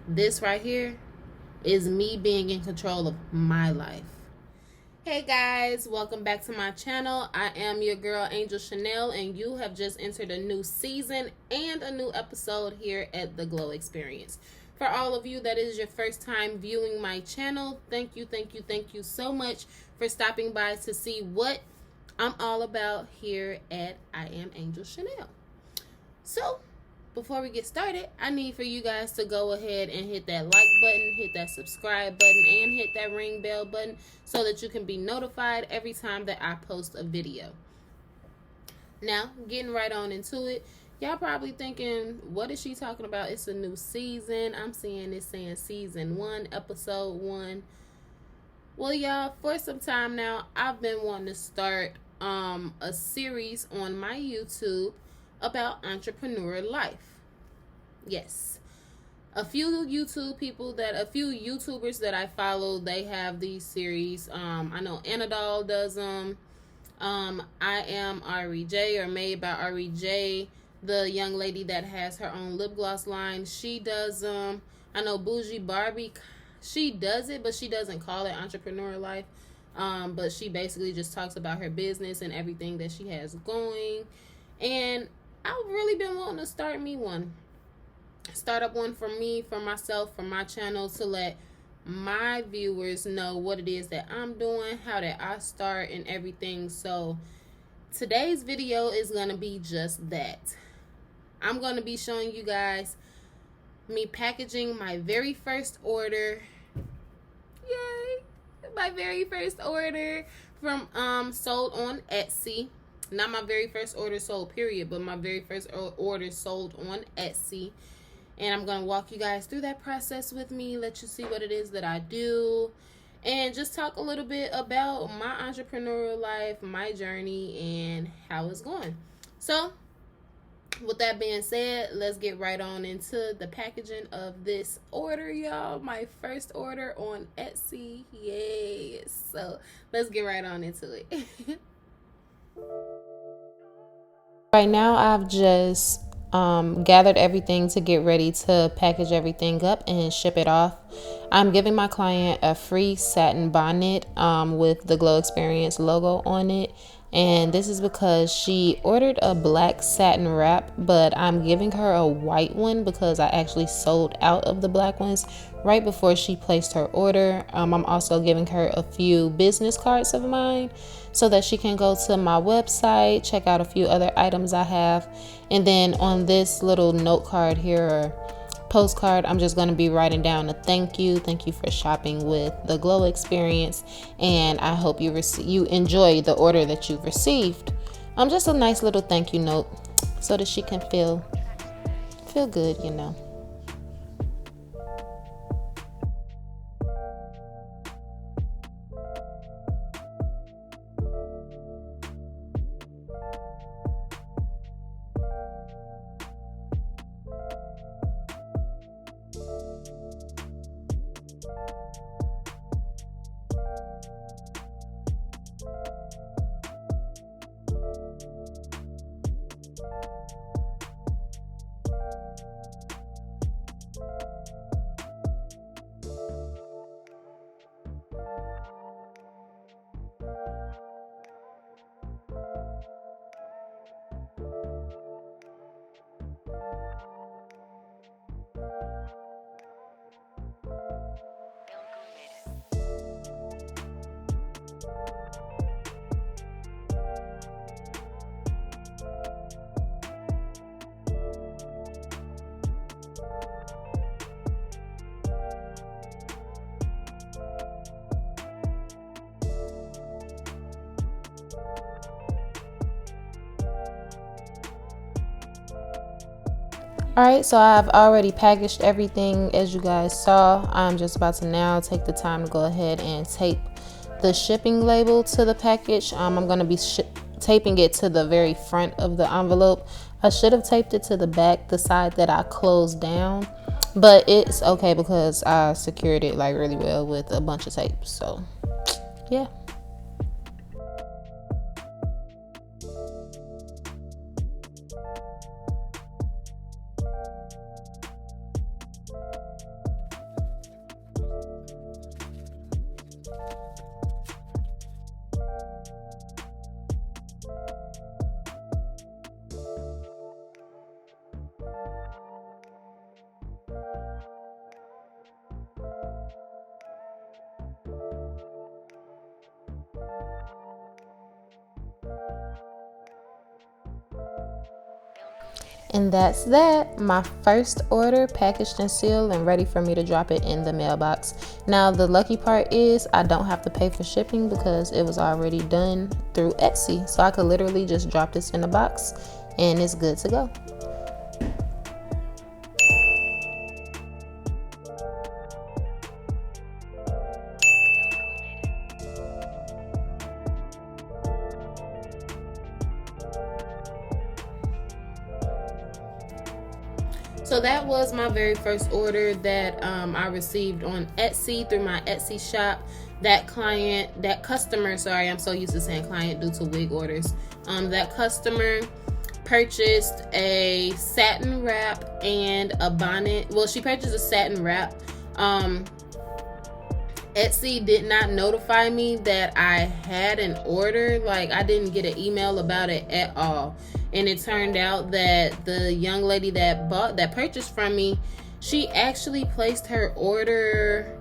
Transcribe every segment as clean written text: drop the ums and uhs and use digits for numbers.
This right here is me being in control of my life. Hey guys, welcome back to my channel. I am your girl Angel Chanel, and you have just entered a new season and a new episode here at The Glow Experience. For all of you that is your first time viewing my channel, thank you so much for stopping by to see what I'm all about here at I Am Angel Chanel. So, before we get started, I need for you guys to go ahead and hit that like button, hit that subscribe button, and hit that ring bell button so that you can be notified every time that I post a video. Now, getting right on into it, y'all probably thinking, what is she talking about? It's a new season. I'm seeing it saying season 1, episode 1. Well, y'all, for some time now, I've been wanting to start a series on my YouTube about entrepreneur life. Yes, a few YouTubers that I follow, they have these series. I know Anadol does them. I Am REJ, or Made by REJ, the young lady that has her own lip gloss line, she does them. I know Bougie Barbie, she does it, but she doesn't call it entrepreneur life. But she basically just talks about her business and everything that she has going. And I've really been wanting to start up one for me, for myself, for my channel, to let my viewers know what it is that I'm doing, how that I start, and everything. So today's video is going to be just that. I'm going to be showing you guys me packaging my very first order. Yay! My very first order from sold on Etsy. Not my very first order sold, period, but my very first order sold on Etsy. And I'm going to walk you guys through that process with me, let you see what it is that I do, and just talk a little bit about my entrepreneurial life, my journey, and how it's going. So, with that being said, let's get right on into the packaging of this order, y'all. My first order on Etsy. Yes. So, let's get right on into it. Right now, I've just gathered everything to get ready to package everything up and ship it off. I'm giving my client a free satin bonnet with the Glow Experience logo on it. And this is because she ordered a black satin wrap, but I'm giving her a white one because I actually sold out of the black ones right before she placed her order. I'm also giving her a few business cards of mine so that she can go to my website, check out a few other items I have. And then on this little note card here, or postcard, I'm just going to be writing down a thank you for shopping with the Glow Experience, and I hope you enjoy the order that you've received. Just a nice little thank you note so that she can feel good, you know. Alright, so I've already packaged everything as you guys saw. I'm just about to now take the time to go ahead and tape the shipping label to the package. I'm going to be taping it to the very front of the envelope. I should have taped it to the back, the side that I closed down, but it's okay because I secured it like really well with a bunch of tape. So yeah. And that's that. My first order packaged and sealed and ready for me to drop it in the mailbox. Now the lucky part is I don't have to pay for shipping because it was already done through Etsy. So I could literally just drop this in a box and it's good to go. So that was my very first order that I received on Etsy through my Etsy shop. That customer, sorry, I'm so used to saying client due to wig orders. That customer purchased a satin wrap and a bonnet. Well, she purchased a satin wrap. Etsy did not notify me that I had an order. Like, I didn't get an email about it at all. And it turned out that the young lady that purchased from me, she actually placed her order,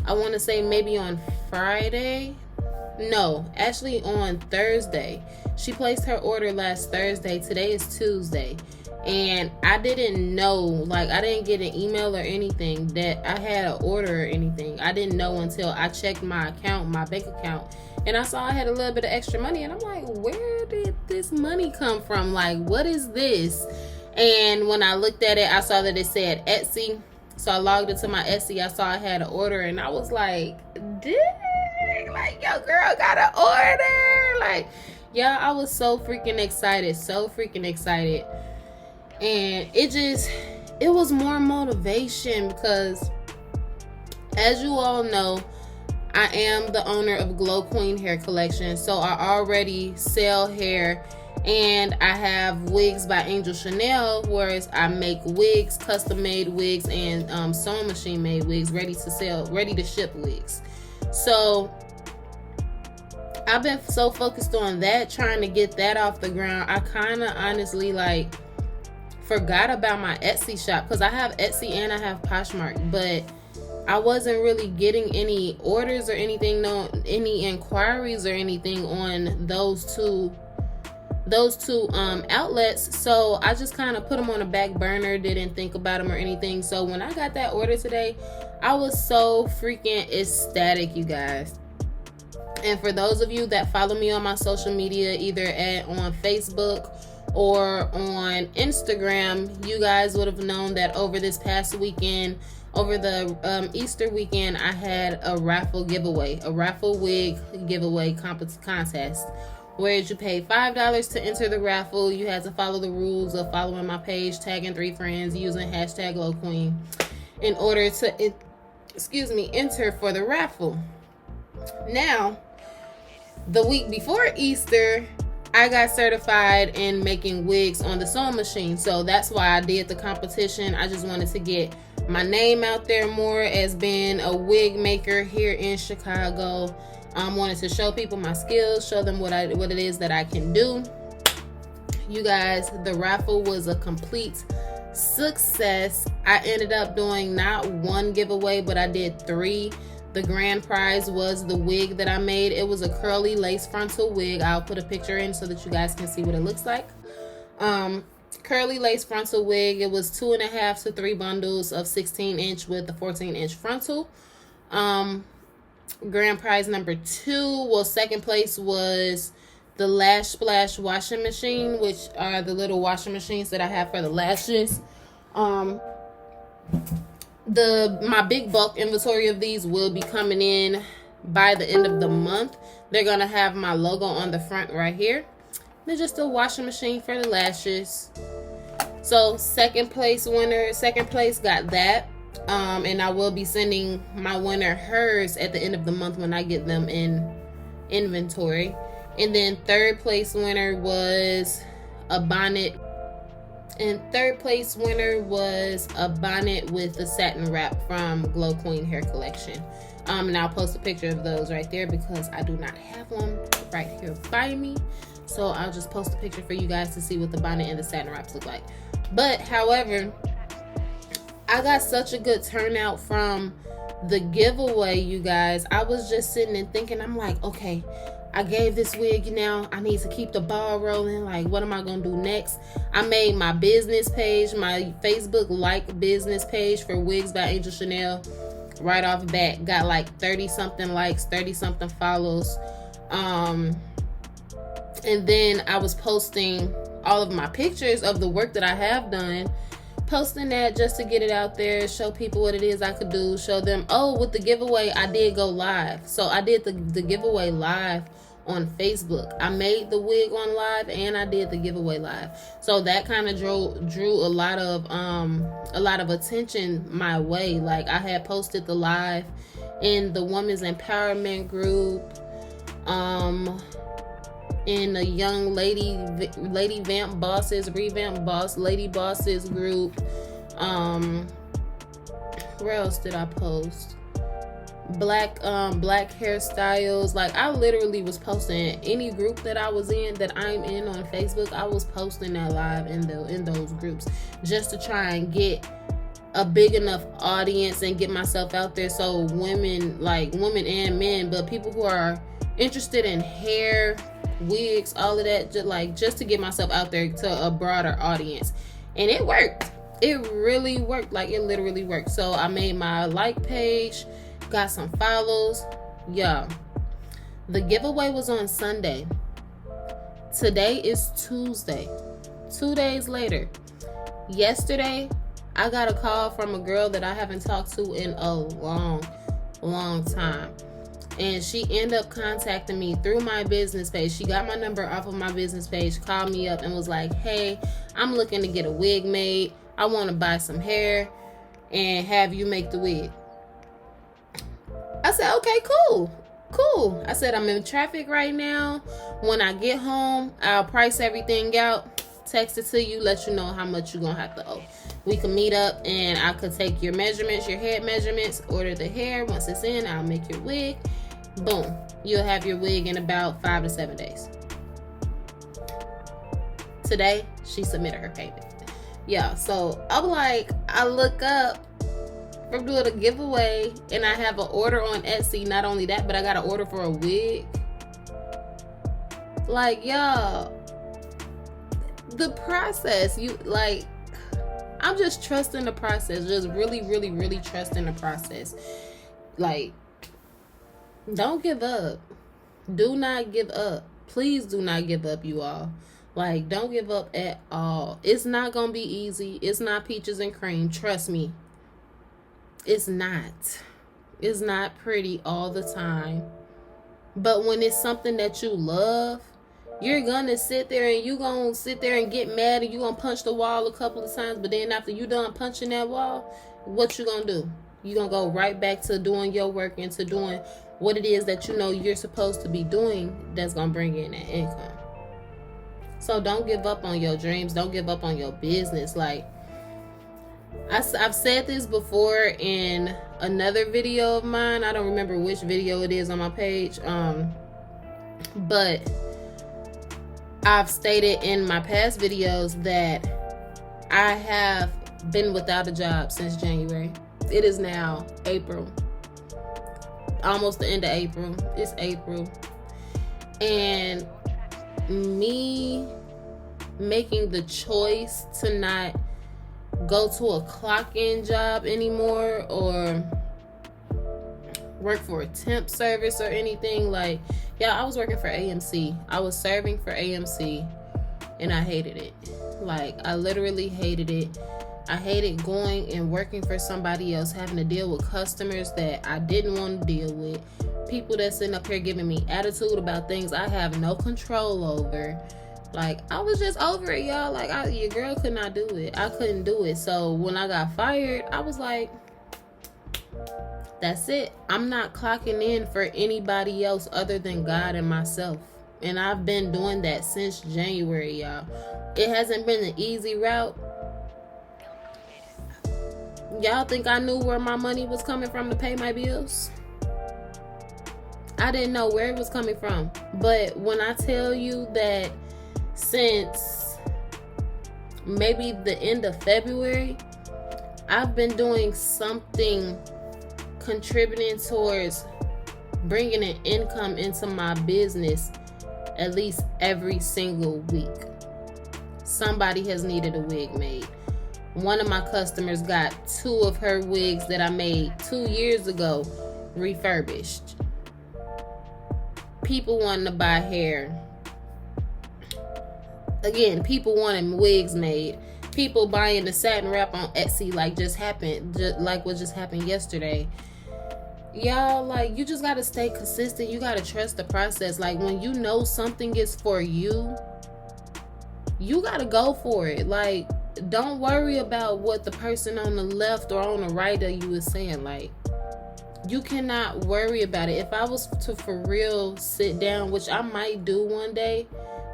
I want to say maybe on Friday. No, actually on Thursday. She placed her order last Thursday. Today is Tuesday. And I didn't know, like, I didn't get an email or anything that I had an order or anything. I didn't know until I checked my account, my bank account, and I saw I had a little bit of extra money. And I'm like, where did this money come from? Like, what is this? And when I looked at it, I saw that it said Etsy. So I logged into my Etsy. I saw I had an order, and I was like, dang, like, your girl got an order. Like, yeah, I was so freaking excited. And it was more motivation because, as you all know, I am the owner of Glow Queen Hair Collection. So I already sell hair, and I have wigs by Angel Chanel, whereas I make wigs, custom made wigs, and sewing machine made wigs, ready to ship wigs. So I've been so focused on that, trying to get that off the ground. I kind of honestly forgot about my Etsy shop, because I have Etsy and I have Poshmark, but I wasn't really getting any orders or anything, no, any inquiries or anything on those two outlets. So I just kind of put them on a back burner, didn't think about them or anything. So when I got that order today, I was so freaking ecstatic, you guys. And for those of you that follow me on my social media, either on Facebook or on Instagram, you guys would have known that over this past weekend, over the Easter weekend, I had a raffle wig giveaway contest, where you pay $5 to enter the raffle. You had to follow the rules of following my page, tagging 3 friends, using hashtag #GlowQueen in order to, enter for the raffle. Now, the week before Easter, I got certified in making wigs on the sewing machine. So that's why I did the competition. I just wanted to get my name out there more as being a wig maker here in Chicago. Wanted to show people my skills, show them what it is that I can do. You guys, the raffle was a complete success. I ended up doing not one giveaway, but I did 3. The grand prize was the wig that I made. It was a curly lace frontal wig. I'll put a picture in so that you guys can see what it looks like. Curly lace frontal wig. It was 2.5 to 3 bundles of 16-inch with the 14-inch frontal. Grand prize number 2, well, second place was the Lash Splash washing machine, which are the little washing machines that I have for the lashes. My big bulk inventory of these will be coming in by the end of the month. They're gonna have my logo on the front right here. They're just a washing machine for the lashes. So second place got that. And I will be sending my winner hers at the end of the month when I get them in inventory. And then third place winner was a bonnet. And third place winner was a bonnet with the satin wrap from Glow Queen Hair Collection. And I'll post a picture of those right there because I do not have one right here by me. So I'll just post a picture for you guys to see what the bonnet and the satin wraps look like. But however, I got such a good turnout from the giveaway, you guys. I was just sitting and thinking, I'm like, okay, I gave this wig now. I need to keep the ball rolling. Like, what am I going to do next? I made my business page, my Facebook business page for Wigs by Angel Chanel. Right off the bat, got like 30-something likes, 30-something follows. And then I was posting all of my pictures of the work that I have done. Posting that just to get it out there, show people what it is I could do, show them, oh, with the giveaway, I did go live. So I did the giveaway live on Facebook. I made the wig on live and I did the giveaway live. So that kind of drew a lot of attention my way. Like, I had posted the live in the women's empowerment group, in the young lady vamp bosses, revamp boss, lady bosses group. Where else did I post? Black hairstyles. Like, I literally was posting any group that I was in, that I'm in on Facebook. I was posting that live in those groups just to try and get a big enough audience and get myself out there, so women and men, but people who are interested in hair, wigs, all of that, just to get myself out there to a broader audience. And it worked. It really worked. Like, it literally worked. So I made my like page, got some follows. Yeah, the giveaway was on Sunday. Today is Tuesday. 2 days later, yesterday, I got a call from a girl that I haven't talked to in a long time. And she ended up contacting me through my business page. She got my number off of my business page, called me up and was like, hey, I'm looking to get a wig made. I want to buy some hair and have you make the wig. I said, okay, cool. I said, I'm in traffic right now. When I get home, I'll price everything out, text it to you, let you know how much you're going to have to owe. We can meet up and I could take your measurements, your head measurements, order the hair. Once it's in, I'll make your wig. Boom. You'll have your wig in about 5 to 7 days. Today, she submitted her payment. Yeah, so I'm like, I look up from doing a giveaway and I have an order on Etsy. Not only that, but I got an order for a wig. Like, y'all, the process, I'm just trusting the process. Just really, really, really trusting the process. Like, don't give up. Do not give up. Please do not give up, you all. Like, don't give up at all. It's not going to be easy. It's not peaches and cream. Trust me. It's not. It's not pretty all the time. But when it's something that you love, you're going to sit there and you're going to sit there and get mad and you're going to punch the wall a couple of times. But then after you're done punching that wall, what you going to do? You're going to go right back to doing your work and to doing what it is that you know you're supposed to be doing that's going to bring in that income. So don't give up on your dreams. Don't give up on your business. Like, I've said this before in another video of mine. I don't remember which video it is on my page. But I've stated in my past videos that I have been without a job since January. It is now April. Almost the end of April. It's April. And me making the choice to not go to a clock-in job anymore or work for a temp service or anything. Like, yeah, I was working for AMC. I was serving for AMC and I hated it. Like, I literally hated it. I hated going and working for somebody else, having to deal with customers that I didn't want to deal with. People that sitting up here giving me attitude about things I have no control over. Like, I was just over it, y'all. Like, your girl could not do it. I couldn't do it. So when I got fired, I was like, that's it. I'm not clocking in for anybody else other than God and myself. And I've been doing that since January, y'all. It hasn't been an easy route. Y'all think I knew where my money was coming from to pay my bills? I didn't know where it was coming from. But when I tell you that since maybe the end of February, I've been doing something contributing towards bringing an income into my business at least every single week. Somebody has needed a wig made. One of my customers got 2 of her wigs that I made 2 years ago refurbished. People wanting to buy hair. Again, people wanting wigs made. People buying the satin wrap on Etsy like what just happened yesterday. Y'all, like, you just gotta stay consistent. You gotta trust the process. Like, when you know something is for you, you gotta go for it. Like, don't worry about what the person on the left or on the right of you is saying. Like, you cannot worry about it. If I was to for real sit down, which I might do one day,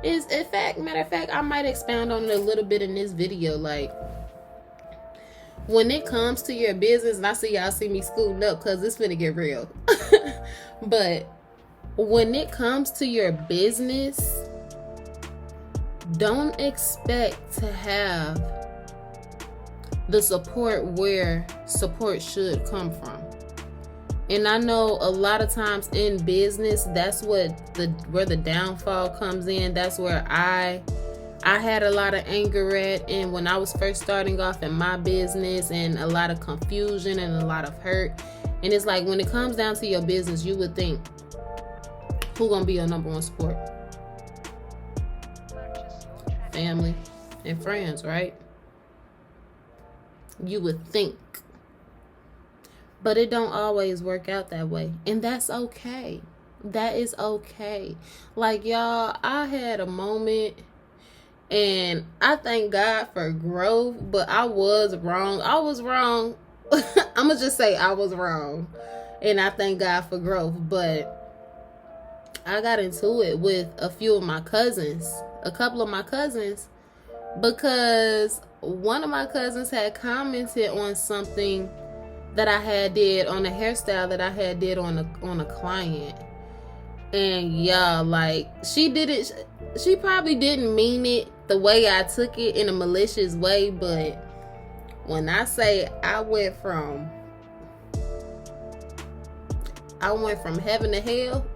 matter of fact, I might expound on it a little bit in this video. Like, when it comes to your business, and I see y'all see me scooting up because it's finna get real. But when it comes to your business, don't expect to have the support where support should come from. And I know a lot of times in business, that's where the downfall comes in. That's where I had a lot of anger at, and when I was first starting off in my business, and a lot of confusion and a lot of hurt. And it's like, when it comes down to your business, you would think, who gonna be your number one support? Family and friends, right? You would think. But it don't always work out that way. And that's okay. That is okay. Like, y'all, I had a moment, and I thank God for growth, but I was wrong. I was wrong. I'm going to just say I was wrong. And I thank God for growth. But I got into it with a couple of my cousins, because one of my cousins had commented on something that I had did on a hairstyle that I had did on a client. And y'all, like, she probably didn't mean it the way I took it, in a malicious way. But when I say I went from heaven to hell,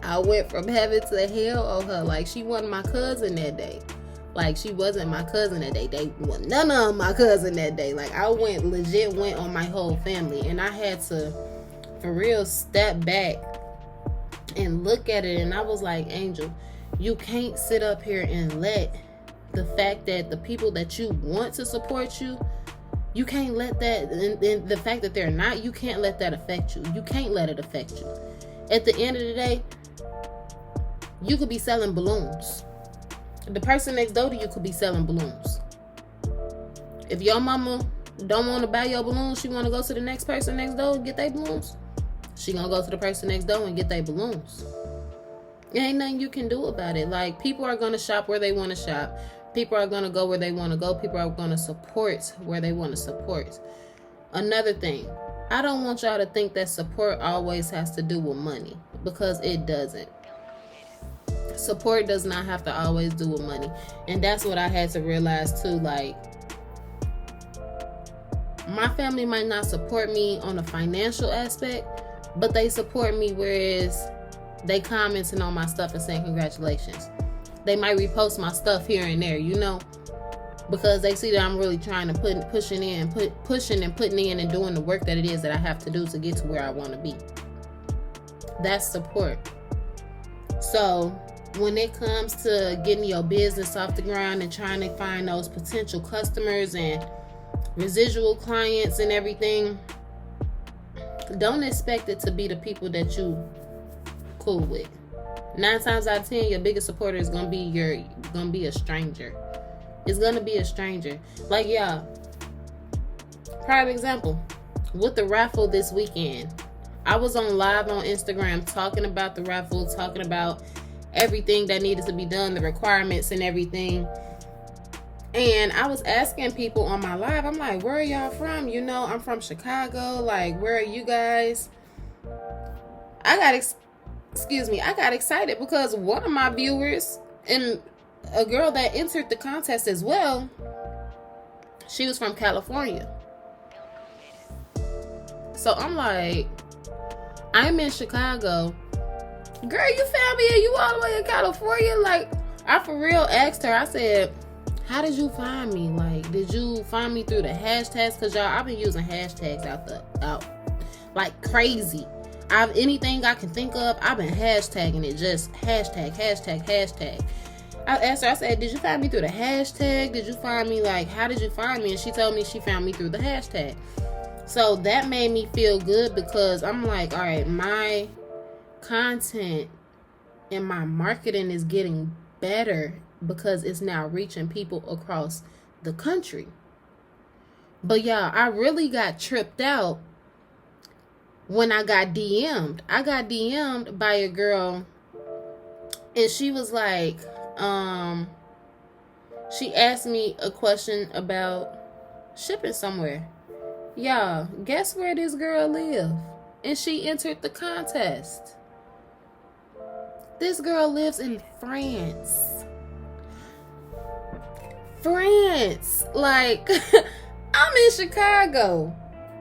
I went from heaven to hell on her. Like, she wasn't my cousin that day. Like, she wasn't my cousin that day. They were none of my cousin that day. Like, I went on my whole family. And I had to, for real, step back and look at it. And I was like, Angel, you can't sit up here and let the fact that the people that you want to support you, you can't let that, and the fact that they're not, you can't let that affect you. You can't let it affect you. At the end of the day, you could be selling balloons. The person next door to you could be selling balloons. If your mama don't want to buy your balloons, she want to go to the next person next door and get their balloons, she gonna go to the person next door and get their balloons. There ain't nothing you can do about it. Like, people are gonna shop where they want to shop. People are gonna go where they want to go. People are gonna support where they want to support. Another thing, I don't want y'all to think that support always has to do with money, because it doesn't. Support does not have to always do with money. And that's what I had to realize too. Like, my family might not support me on a financial aspect, but they support me, whereas they commenting on my stuff and saying congratulations. They might repost my stuff here and there, because they see that I'm really trying to pushing and putting in and doing the work that it is that I have to do to get to where I want to be. That's support. So when it comes to getting your business off the ground and trying to find those potential customers and residual clients and everything, don't expect it to be the people that you cool with. 9 times out of 10, your biggest supporter is gonna be a stranger. It's gonna be a stranger. Like, y'all, prime example, with the raffle this weekend, I was on live on Instagram talking about the raffle, talking about everything that needed to be done, the requirements and everything. And I was asking people on my live, I'm like, where are y'all from? I'm from Chicago. Like, where are you guys? I got excited because one of my viewers, and a girl that entered the contest as well, she was from California. So I'm like, I'm in Chicago. Girl, you found me and you all the way in California? Like, I for real asked her, I said, how did you find me? Like, did you find me through the hashtags? Because y'all, I've been using hashtags out like crazy. Anything I can think of, I've been hashtagging it. Just hashtag. I asked her, I said, did you find me through the hashtag? Did you find me, like, how did you find me? And she told me she found me through the hashtag. So that made me feel good because I'm like, all right, my content and my marketing is getting better because it's now reaching people across the country. But y'all, I really got tripped out when I got DM'd. I got DM'd by a girl and she was like, she asked me a question about shipping somewhere. Y'all, guess where this girl live? And she entered the contest. This girl lives in France. Like, I'm in Chicago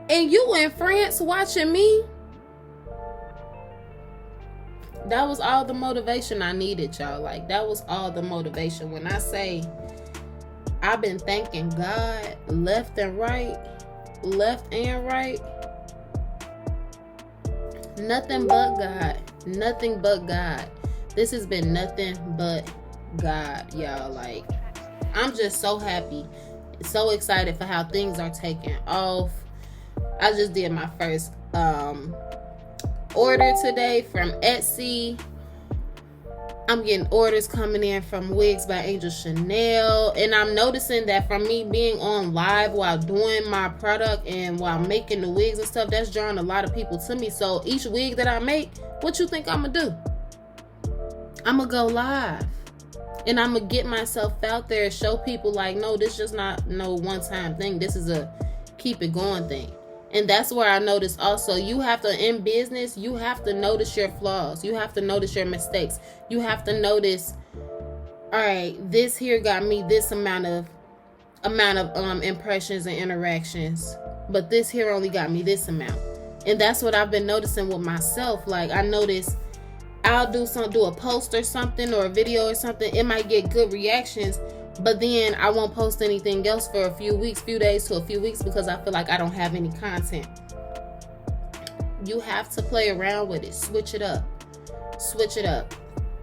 and you in France watching me. That was all the motivation I needed, y'all. Like, that was all the motivation. When I say I've been thanking God left and right, nothing but God. This has been nothing but God, y'all. Like, I'm just so happy, so excited for how things are taking off. I just did my first order today from Etsy. I'm getting orders coming in from Wigs by Angel Chanel, and I'm noticing that from me being on live while doing my product and while making the wigs and stuff, that's drawing a lot of people to me. So each wig that I make, what you think I'm gonna do? I'm gonna go live and I'm gonna get myself out there and show people like, no, this is just not no one-time thing. This is a keep it going thing. And that's where I noticed also, you have to, in business, you have to notice your flaws. You have to notice your mistakes. You have to notice, all right, this here got me this amount of impressions and interactions, but this here only got me this amount. And that's what I've been noticing with myself. Like, I notice I'll do a post or something or a video or something. It might get good reactions, but then I won't post anything else for a few days to a few weeks because I feel like I don't have any content. You have to play around with it. Switch it up.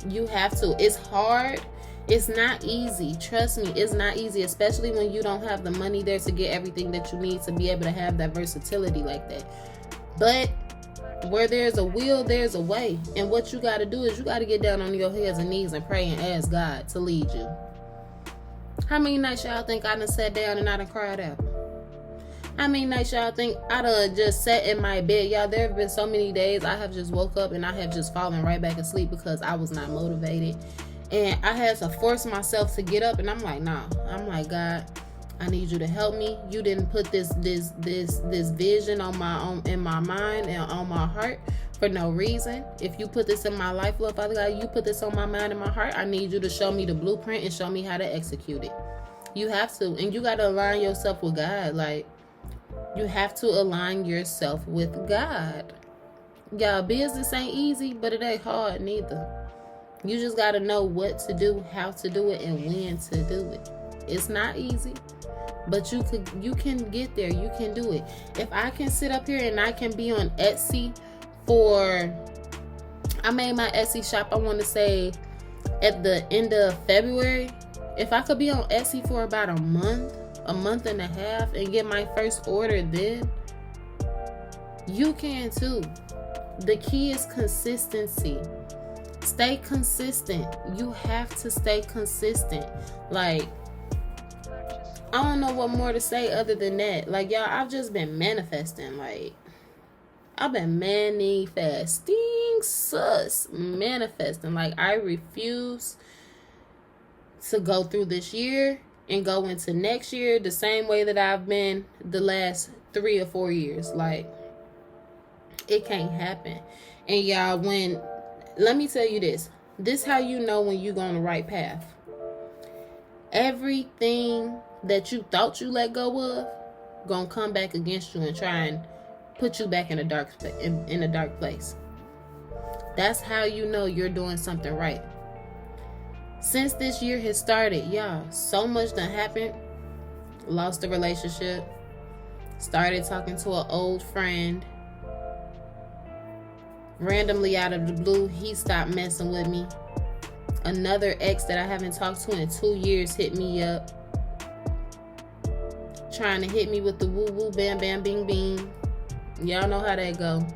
You have to. It's hard. It's not easy. Trust me, it's not easy, especially when you don't have the money there to get everything that you need to be able to have that versatility like that. But where there's a will, there's a way. And what you got to do is you got to get down on your hands and knees and pray and ask God to lead you. How many nights y'all think I done sat down and I done cried out? How many nights y'all think I done just sat in my bed? Y'all, there have been so many days I have just woke up and I have just fallen right back asleep because I was not motivated. And I had to force myself to get up, and I'm like, nah. I'm like, God, I need you to help me. You didn't put this vision in my mind and on my heart for no reason. If you put this in my life, Lord Father God, you put this on my mind and my heart. I need you to show me the blueprint and show me how to execute it. You have to, and you got to align yourself with God. Like, you have to align yourself with God. Y'all, business ain't easy, but it ain't hard neither. You just got to know what to do, how to do it, and when to do it. It's not easy, but you can get there. You can do it. If I can sit up here and I can be on Etsy I made my Etsy shop, I want to say at the end of February. If I could be on Etsy for about a month and a half and get my first order then, you can too. The key is consistency. Stay consistent. You have to stay consistent. Like, I don't know what more to say other than that. Like, y'all, I've just been manifesting. Like, I've been manifesting. Like, I refuse to go through this year and go into next year the same way that I've been the last 3 or 4 years. Like, it can't happen. And y'all, let me tell you this. This how you know when you go on the right path. Everything that you thought you let go of gonna come back against you and try and put you back in a dark place. That's how you know you're doing something right. Since this year has started, y'all, so much done happened. Lost a relationship. Started talking to an old friend. Randomly out of the blue, he stopped messing with me. Another ex that I haven't talked to in 2 years hit me up. Trying to hit me with the woo woo bam bam bing bing. Y'all know how that go.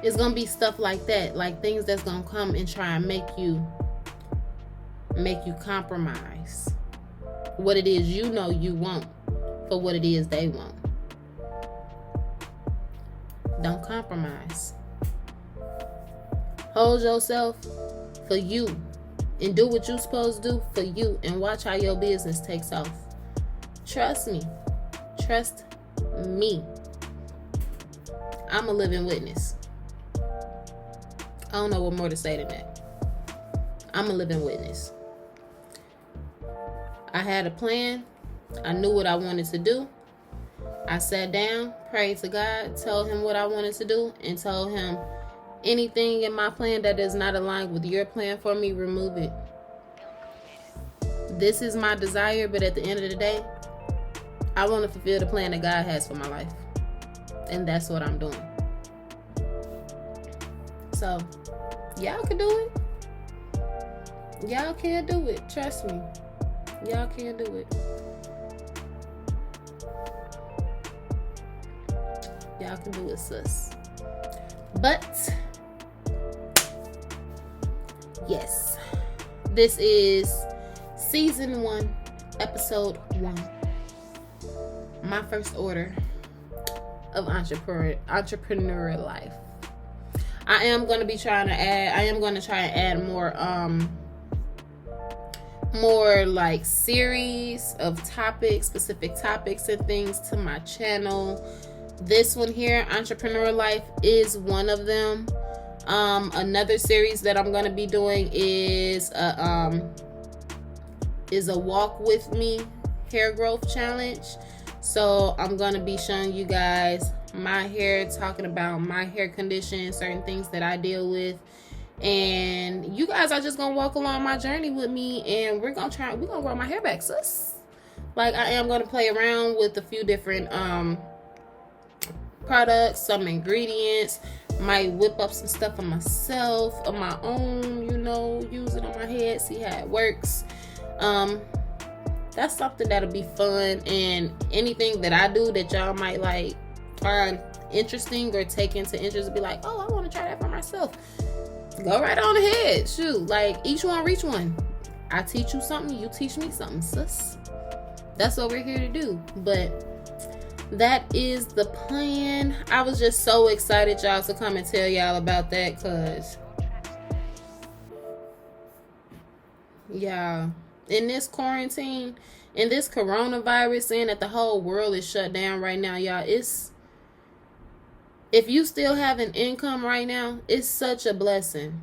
It's gonna be stuff like that, like things that's gonna come and try and make you compromise what it is you know you want for what it is they want. Don't compromise. Hold yourself for you and do what you're supposed to do for you, and watch how your business takes off. Trust me. Trust me. I'm a living witness. I don't know what more to say than that. I'm a living witness. I had a plan. I knew what I wanted to do. I sat down, prayed to God, told him what I wanted to do, and told him anything in my plan that is not aligned with your plan for me, remove it. This is my desire, but at the end of the day, I want to fulfill the plan that God has for my life. And that's what I'm doing. So, y'all can do it. Y'all can do it. Trust me. Y'all can do it. Y'all can do it, sis. But, yes. This is Season 1, Episode 1. My first order of entrepreneurial life. I am going to try and add more like series of topics, specific topics and things to my channel. This one here, Entrepreneur Life, is one of them. Another series that I'm going to be doing is a walk with me hair growth challenge. So I'm going to be showing you guys my hair, talking about my hair condition, certain things that I deal with. And you guys are just going to walk along my journey with me, and we're going to grow my hair back, sis. Like, I am going to play around with a few different products, some ingredients. Might whip up some stuff for myself, of my own, use it on my head, see how it works. That's something that'll be fun, and anything that I do that y'all might like find interesting or take into interest and be like, oh, I want to try that for myself. Go right on ahead. Shoot, like, each one reach one. I teach you something, you teach me something, sis. That's what we're here to do. But that is the plan. I was just so excited, y'all, to come and tell y'all about that, because yeah, in this quarantine, in this coronavirus, saying that the whole world is shut down right now, y'all, if you still have an income right now, it's such a blessing.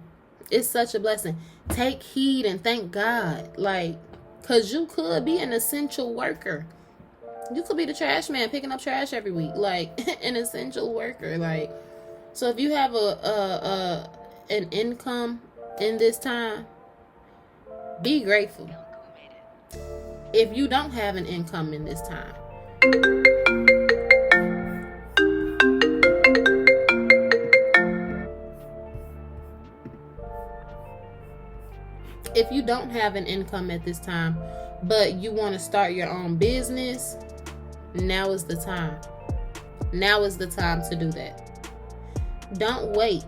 It's such a blessing. Take heed and thank God. Like, because you could be an essential worker. You could be the trash man picking up trash every week. Like, an essential worker. Like, so if you have an income in this time, be grateful. If you don't have an income in this time, if you don't have an income at this time, but you want to start your own business, now is the time. Now is the time to do that. Don't wait.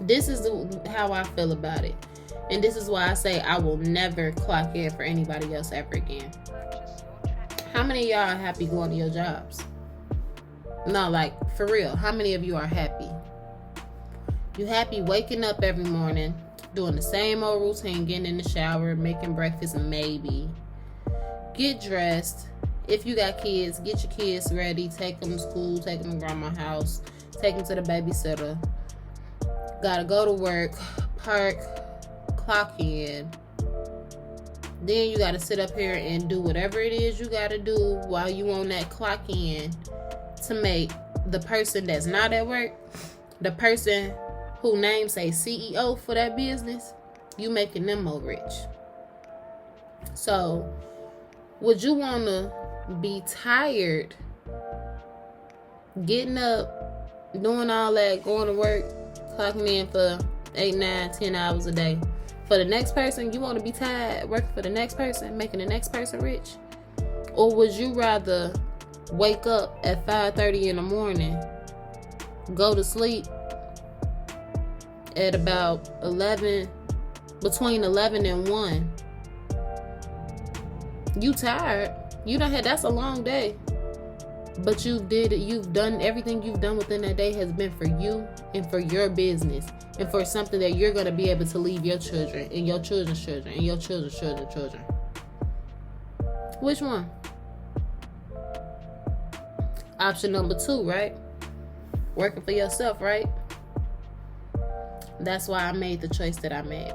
This is how I feel about it. And this is why I say I will never clock in for anybody else ever again. How many of y'all are happy going to your jobs? No, like, for real. How many of you are happy? You happy waking up every morning, doing the same old routine, getting in the shower, making breakfast, and maybe get dressed. If you got kids, get your kids ready. Take them to school, take them to grandma's house, take them to the babysitter. Gotta go to work, park, clock in, Then you got to sit up here and do whatever it is you got to do while you on that clock in to make the person that's not at work, the person who names say CEO for that business, you making them more rich. So would you want to be tired getting up, doing all that, going to work, clocking in for 8, 9, 10 hours a day? For the next person, you want to be tired working for the next person, making the next person rich? Or would you rather wake up at 5:30 in the morning, go to sleep at about 11, between 11 and 1? You tired. You done had, that's a long day. But you've done everything you've done within that day has been for you and for your business and for something that you're going to be able to leave your children and your children's children and your children's children's children. Which one? Option number 2, right? Working for yourself, right? That's why I made the choice that I made.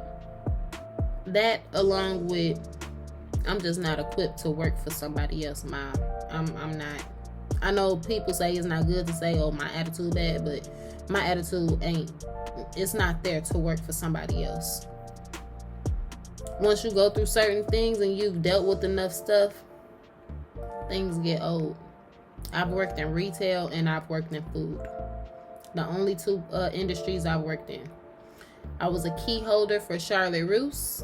That, along with, I'm just not equipped to work for somebody else, Mom. I'm not. I know people say it's not good to say, oh, my attitude bad, but my attitude it's not there to work for somebody else. Once you go through certain things and you've dealt with enough stuff, things get old. I've worked in retail and I've worked in food. The only 2 industries I've worked in. I was a key holder for Charlotte Russe.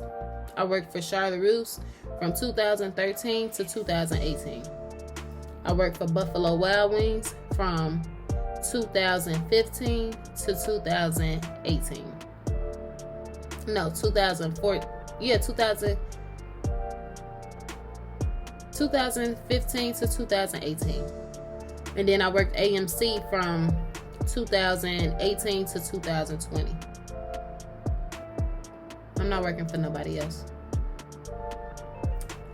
I worked for Charlotte Russe from 2013 to 2018. I worked for Buffalo Wild Wings from 2015 to 2018. No, 2004. Yeah, 2015 to 2018. And then I worked AMC from 2018 to 2020. I'm not working for nobody else.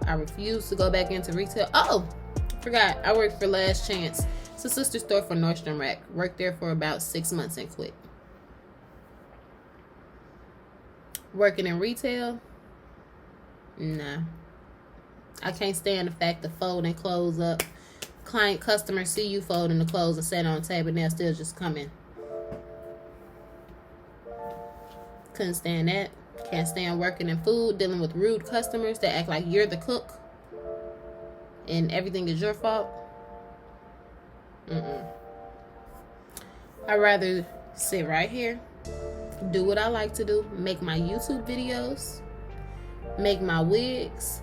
I refuse to go back into retail. Oh, forgot. I worked for Last Chance. It's a sister store for Nordstrom Rack. Worked there for about 6 months and quit. Working in retail? Nah. I can't stand the fact of folding clothes up. Customer see you folding the clothes and set on the table and they'll still just come in. Couldn't stand that. Can't stand working in food, dealing with rude customers that act like you're the cook and everything is your fault. I'd rather sit right here, do what I like to do, make my YouTube videos, make my wigs,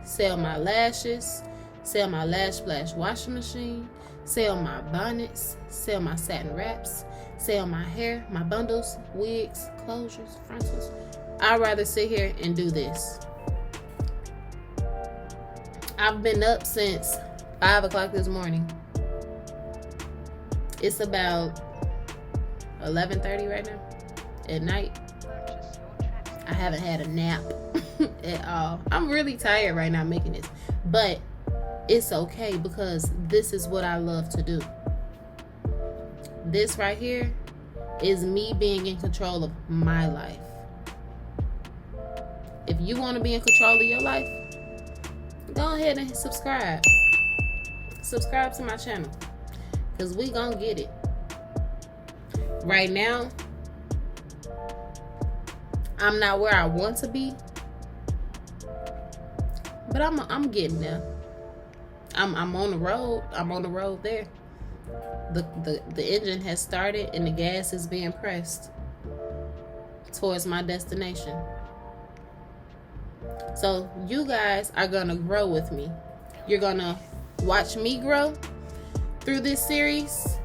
sell my lashes, sell my lash splash washing machine, sell my bonnets, sell my satin wraps, sell my hair, my bundles, wigs, closures, frontals. I'd rather sit here and do this. I've been up since 5 o'clock this morning. It's about 11:30 right now at night. I haven't had a nap at all. I'm really tired right now making this, but it's okay because this is what I love to do. This right here is me being in control of my life. If you want to be in control of your life, go ahead and subscribe. Subscribe to my channel because we gonna get it. Right now, I'm not where I want to be, but I'm getting there. I'm on the road. I'm on the road there. The engine has started and the gas is being pressed towards my destination. So you guys are gonna grow with me. You're gonna watch me grow through this series,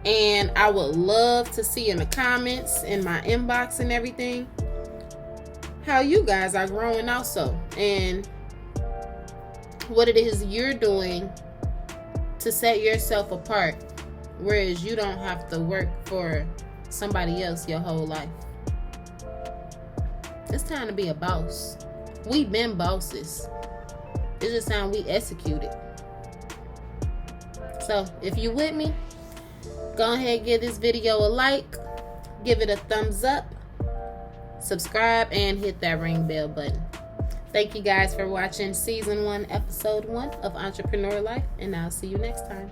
and I would love to see in the comments, in my inbox and everything, how you guys are growing also, and what it is you're doing to set yourself apart, whereas you don't have to work for somebody else your whole life. It's time to be a boss. We've been bosses. It's just time we execute it. So if you with me, go ahead and give this video a like, give it a thumbs up, subscribe, and hit that ring bell button. Thank you guys for watching season 1, episode 1 of Entrepreneur Life, and I'll see you next time.